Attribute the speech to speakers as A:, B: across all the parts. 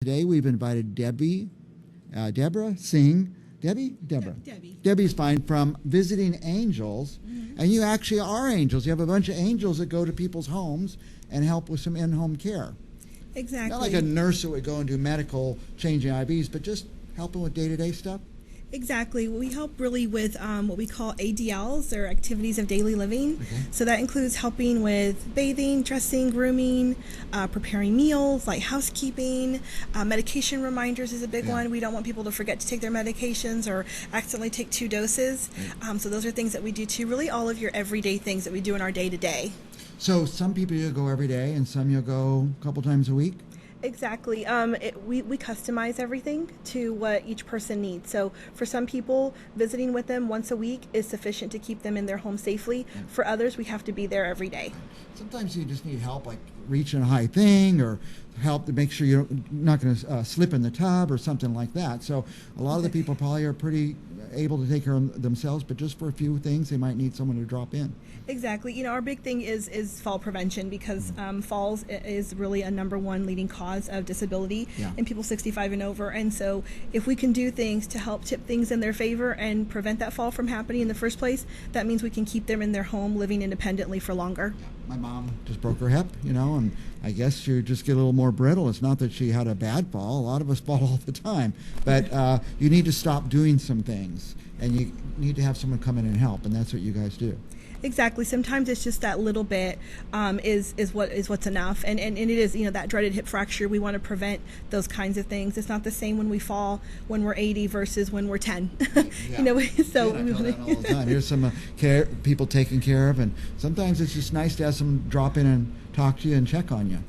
A: Today we've invited Deborah Singh. Deborah.
B: Debbie.
A: Debbie's fine, from Visiting Angels.
B: Mm-hmm.
A: And you actually are angels. You have a bunch of angels that go to people's homes and help with some in-home care.
B: Exactly.
A: Not like a nurse that would go and do medical, changing IVs, but just helping with day-to-day stuff.
B: Exactly. We help really with what we call ADLs, or activities of daily living.
A: Okay.
B: So that includes helping with bathing, dressing, grooming, preparing meals, like housekeeping. Medication reminders is a big one. We don't want people to forget to take their medications or accidentally take 2 doses. So those are things that we do too. Really all of your everyday things that we do in our day-to-day.
A: So some people you'll go every day, and some you'll go a couple times a week?
B: Exactly. We customize everything to what each person needs. So for some people, visiting with them once a week is sufficient to keep them in their home safely. For others, we have to be there every day.
A: Sometimes you just need help, like reaching a high thing, or help to make sure you're not going to slip in the tub or something like that. So a lot of the people probably are pretty able to take care of themselves, but just for a few things, they might need someone to drop in.
B: Exactly. You know, our big thing is fall prevention, because falls is really a #1 leading cause of disability in people 65 and over. And so if we can do things to help tip things in their favor and prevent that fall from happening in the first place, that means we can keep them in their home living independently for longer.
A: My mom just broke her hip, and I guess you just get a little more brittle. It's not that she had a bad fall. A lot of us fall all the time. But you need to stop doing some things, and you need to have someone come in and help, and that's what you guys do.
B: Exactly. Sometimes it's just that little bit is what's enough, and it is, that dreaded hip fracture. We want to prevent those kinds of things. It's not the same when we fall when we're 80 versus when we're 10.
A: So
B: I tell
A: that all the time. Here's some people taken care of, and sometimes it's just nice to have someone drop in and talk to you and check on you.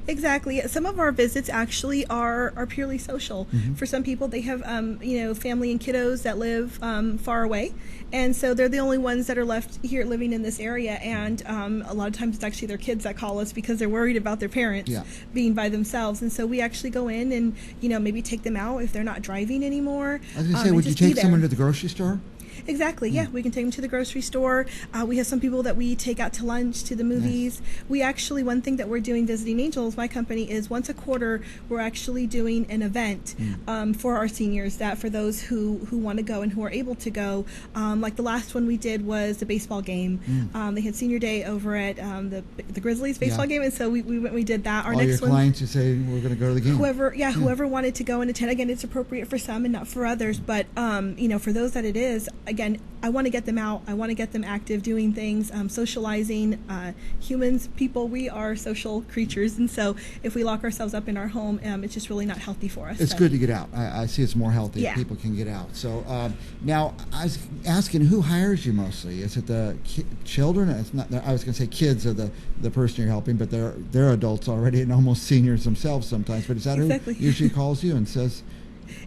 B: Exactly. Some of our visits actually are purely social.
A: Mm-hmm.
B: For some people, they have family and kiddos that live far away, and so they're the only ones that are left here living in this area. And a lot of times it's actually their kids that call us because they're worried about their parents being by themselves. And so we actually go in and maybe take them out if they're not driving anymore.
A: I was going to say, would you take someone to the grocery store?
B: Exactly, yeah. We can take them to the grocery store. We have some people that we take out to lunch, to the movies. Nice. We actually, one thing that we're doing, Visiting Angels, my company, is once a quarter we're actually doing an event for our seniors, that for those who want to go and who are able to go. Like the last one we did was the baseball game. They had senior day over at the Grizzlies baseball game, and so we went and we did that. Our
A: all
B: next
A: your clients who say we're going to go to the game.
B: Whoever wanted to go and attend. Again, it's appropriate for some and not for others, but for those that it is, again, I want to get them out. I want to get them active, doing things, socializing. Humans, people, we are social creatures, and so if we lock ourselves up in our home, it's just really not healthy for us.
A: It's good to get out. I see it's more healthy if people can get out. So now, I was asking, who hires you mostly? Is it the children? It's not. I was going to say kids are the person you're helping, but they're adults already and almost seniors themselves sometimes. But is that who usually calls you and says?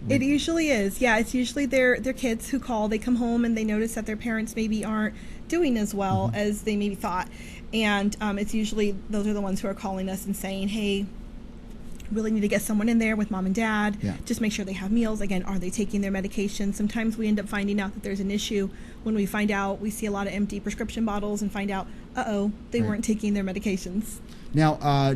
B: It usually is. Yeah, it's usually their kids who call. They come home and they notice that their parents maybe aren't doing as well as they maybe thought. And it's usually those are the ones who are calling us and saying, hey, really need to get someone in there with mom and dad. Just make sure they have meals. Again, are they taking their medication? Sometimes we end up finding out that there's an issue when we find out. We see a lot of empty prescription bottles and find out, they weren't taking their medications.
A: Now, are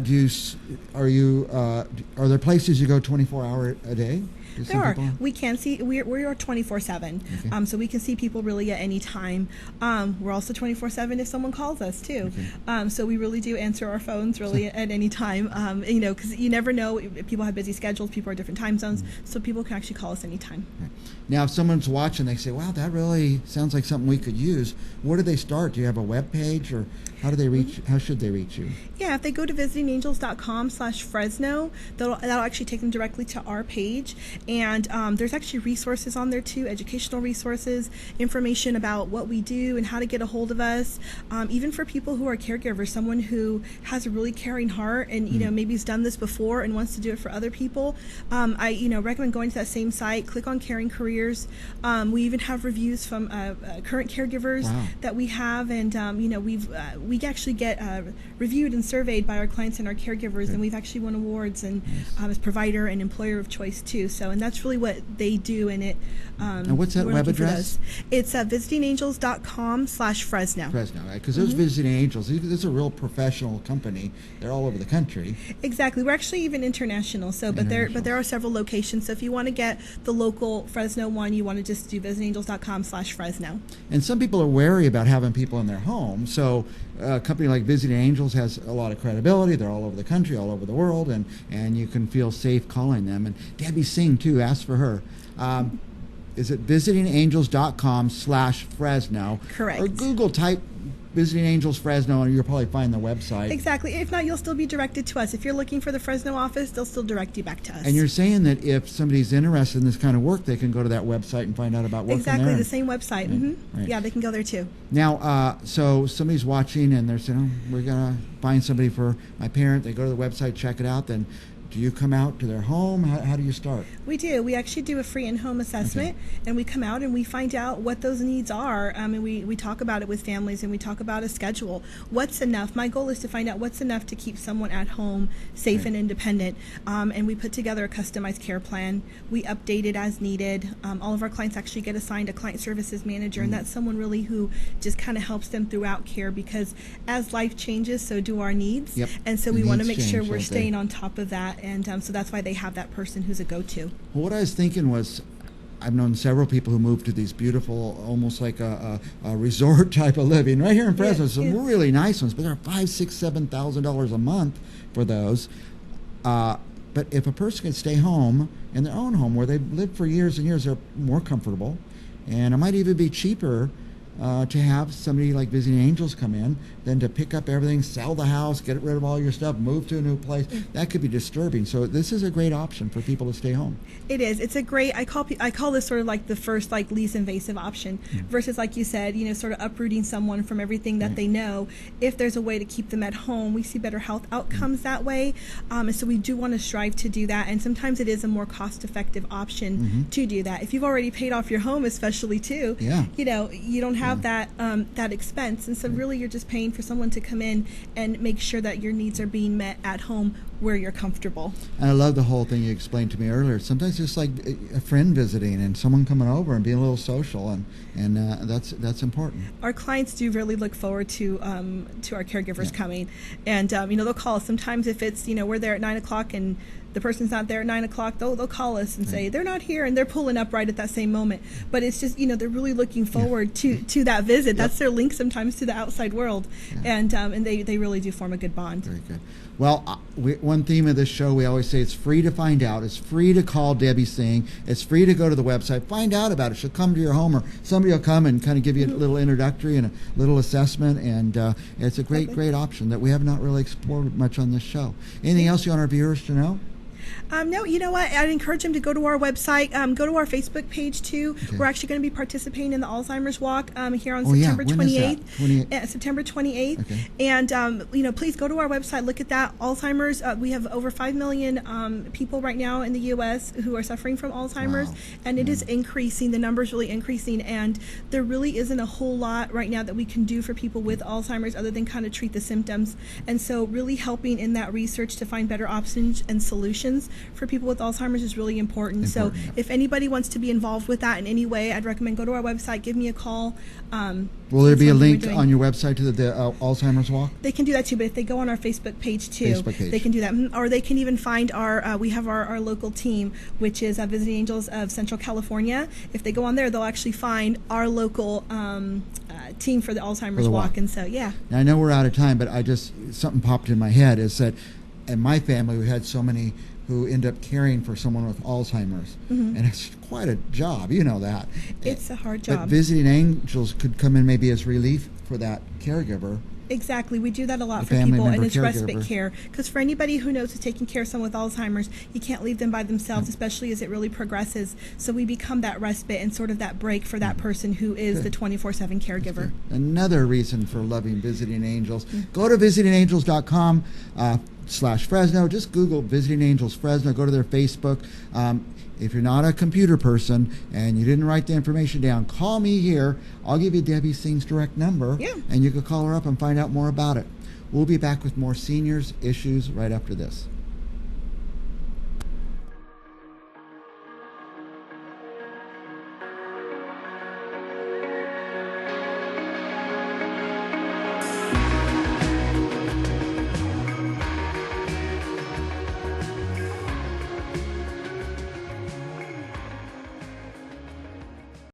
A: there places you go 24 hours a day?
B: There are. We can see, we are 24/7, so we can see people really at any time. We're also 24/7 if someone calls us too. So we really do answer our phones really at any time. Because you never know, if people have busy schedules, people are different time zones, so people can actually call us anytime.
A: Now, if someone's watching, they say, "Wow, that really sounds like something we could use." Where do they start? Do you have a web page, or how do they reach? How should they reach you?
B: Yeah, if they go to visitingangels.com/Fresno, that'll actually take them directly to our page. And there's actually resources on there too, educational resources, information about what we do and how to get a hold of us. Even for people who are caregivers, someone who has a really caring heart and maybe has done this before and wants to do it for other people. I recommend going to that same site. Click on Caring Careers. We even have reviews from current caregivers that we have, and we actually get reviewed and surveyed by our clients and our caregivers, and we've actually won awards and as provider and employer of choice too. So So, and that's really what they do. And it.
A: And what's that web address?
B: It's visitingangels.com/Fresno.
A: Fresno, right? Because those Visiting Angels, this is a real professional company. They're all over the country.
B: Exactly. We're actually even international. So, but there are several locations. So, if you want to get the local Fresno one, you want to just do visitingangels.com/Fresno.
A: And some people are wary about having people in their home. So, a company like Visiting Angels has a lot of credibility. They're all over the country, all over the world, and you can feel safe calling them. And Debbie Singh too. Ask for her. Is it visitingangels.com/Fresno?
B: Correct.
A: Or Google type Visiting Angels Fresno, and you'll probably find the website.
B: Exactly. If not, you'll still be directed to us. If you're looking for the Fresno office, they'll still direct you back to us.
A: And you're saying that if somebody's interested in this kind of work, they can go to that website and find out about work
B: exactly
A: there.
B: The same website.
A: Right. Right.
B: Yeah, they can go there too.
A: Now, so somebody's watching and they're saying, "Oh, we're gonna find somebody for my parent." They go to the website, check it out. Then, do you come out to their home? How do you start?
B: We do. We actually do a free in-home assessment, and we come out and we find out what those needs are. And we talk about it with families, and we talk about a schedule. What's enough? My goal is to find out what's enough to keep someone at home safe and independent. And we put together a customized care plan. We update it as needed. All of our clients actually get assigned a client services manager, and that's someone really who just kind of helps them throughout care, because as life changes, so do our needs.
A: Yep.
B: And so we want to make sure
A: change,
B: we're staying on top of that. And so that's why they have that person who's a go-to.
A: Well, what I was thinking was, I've known several people who moved to these beautiful, almost like a resort type of living right here in Fresno. Some really nice ones, but they're $5,000, $6,000, $7,000 a month for those. But if a person can stay home in their own home where they've lived for years and years, they're more comfortable, and it might even be cheaper to have somebody like Visiting Angels come in than to pick up everything, sell the house, get rid of all your stuff, move to a new place. That could be disturbing. So this is a great option for people to stay home.
B: It is. It's a great. I call this sort of like the first least invasive option versus, like you said, sort of uprooting someone from everything that they know. If there's a way to keep them at home, we see better health outcomes that way. And so we do want to strive to do that. And sometimes it is a more cost-effective option to do that. If you've already paid off your home, especially too, you don't have that expense, and so really you're just paying for someone to come in and make sure that your needs are being met at home where you're comfortable.
A: And I love the whole thing you explained to me earlier. Sometimes it's like a friend visiting and someone coming over and being a little social, and that's important.
B: Our clients do really look forward to our caregivers coming, and they'll call us sometimes if it's we're there at 9 o'clock and the person's not there at 9 o'clock, they'll call us and say they're not here, and they're pulling up right at that same moment. But it's just, they're really looking forward to that visit. That's their link sometimes to the outside world, and they really do form a good bond.
A: Very good. Well, one theme of this show, we always say it's free to find out. It's free to call Debbie Singh. It's free to go to the website, find out about it. She'll come to your home, or somebody will come and kind of give you a little introductory and a little assessment, and it's a great option that we have not really explored much on this show. Anything else you want our viewers to know?
B: No, you know what? I'd encourage them to go to our website, go to our Facebook page too. Okay. We're actually going to be participating in the Alzheimer's Walk here on September 28th. September 28th. Okay. And please go to our website, look at that. Alzheimer's. We have over 5 million people right now in the U.S. who are suffering from Alzheimer's, and it is increasing. The number's really increasing, and there really isn't a whole lot right now that we can do for people with Alzheimer's other than kind of treat the symptoms. And so, really helping in that research to find better options and solutions for people with Alzheimer's is really important. So if anybody wants to be involved with that in any way, I'd recommend go to our website, give me a call.
A: Will there be a link on your website to the Alzheimer's Walk?
B: They can do that too, but if they go on our Facebook page too, they can do that. Or they can even find we have our local team, which is Visiting Angels of Central California. If they go on there, they'll actually find our local team for the Alzheimer's Walk. And so, Now,
A: I know we're out of time, but something popped in my head is that in my family we had so many who end up caring for someone with Alzheimer's. And it's quite a job, you know that.
B: It's a hard job.
A: But Visiting Angels could come in maybe as relief for that caregiver.
B: Exactly. We do that a lot for people, and it's respite care. Because for anybody who knows who's taking care of someone with Alzheimer's, you can't leave them by themselves, especially as it really progresses. So we become that respite and sort of that break for that person who is the 24/7 caregiver.
A: Another reason for loving Visiting Angels. Go to visitingangels.com /Fresno. Just Google Visiting Angels Fresno. Go to their Facebook. If you're not a computer person and you didn't write the information down, call me here. I'll give you Debbie Singh's direct number, and you can call her up and find out more about it. We'll be back with more seniors issues right after this.